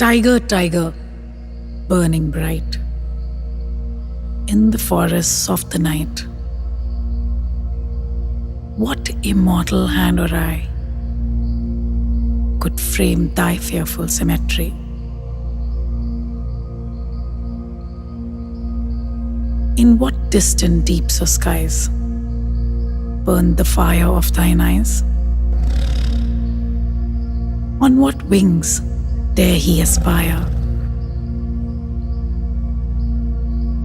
Tiger, tiger, burning bright in the forests of the night. What immortal hand or eye could frame thy fearful symmetry? In what distant deeps or skies burned the fire of thine eyes? On what wings dare he aspire?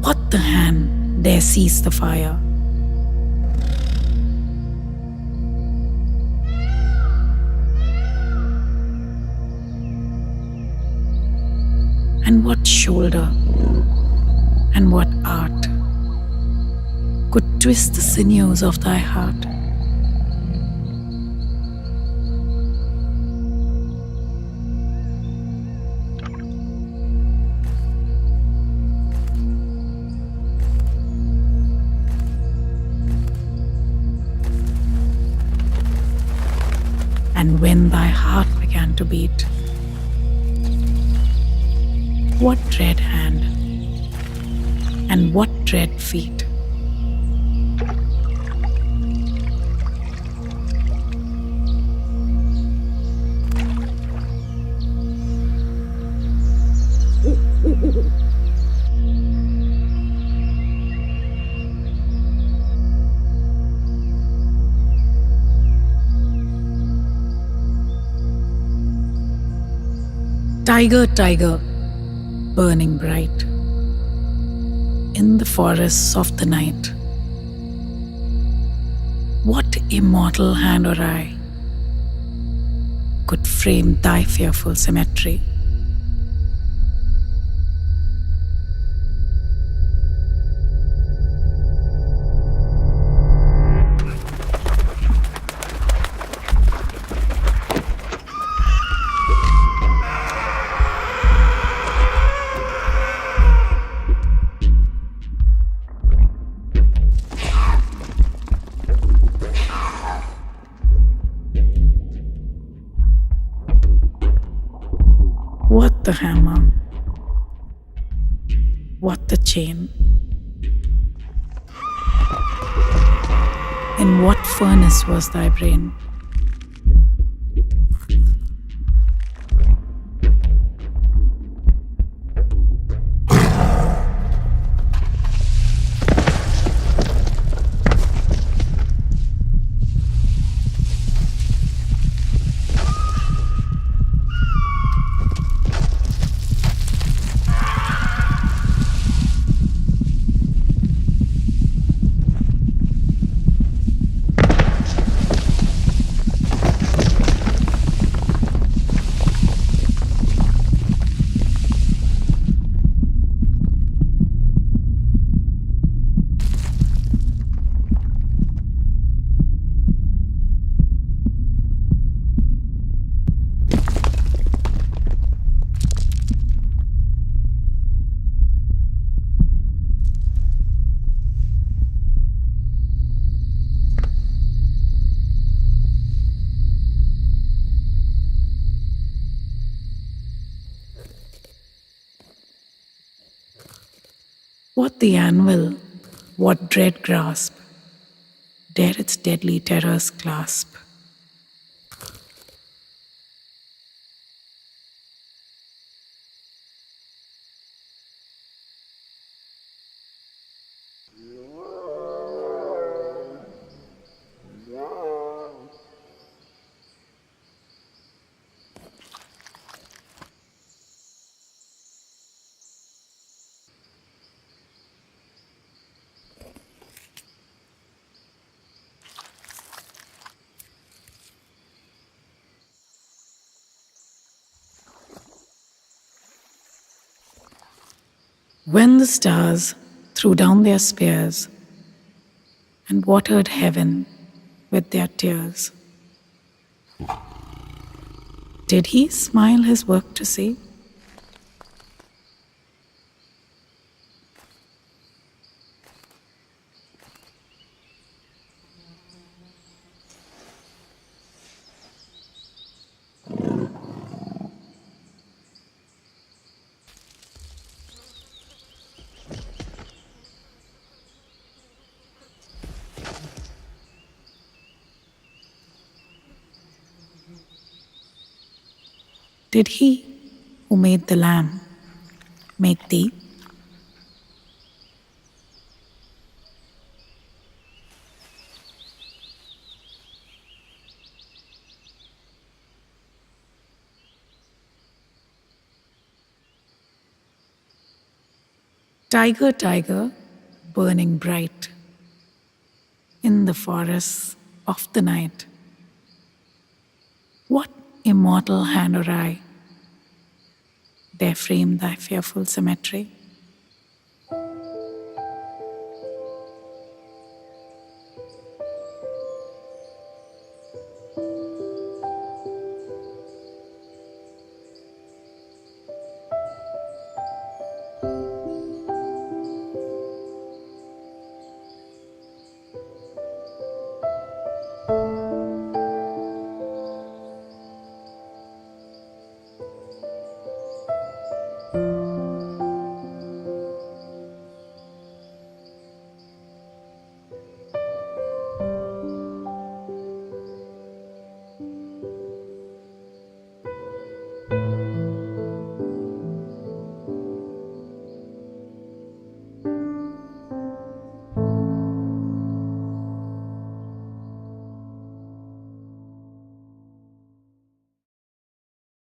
What the hand dare seize the fire? And what shoulder and what art could twist the sinews of thy heart? And when thy heart began to beat, what dread hand and what dread feet? Tiger, tiger, burning bright in the forests of the night. What immortal hand or eye could frame thy fearful symmetry? What the hammer? What the chain? In what furnace was thy brain? What the anvil, what dread grasp dare its deadly terrors clasp? When the stars threw down their spears and watered heaven with their tears, did he smile his work to see? Did he who made the lamb make thee? Tiger, tiger, burning bright in the forests of the night, what immortal hand or eye dare frame thy fearful symmetry?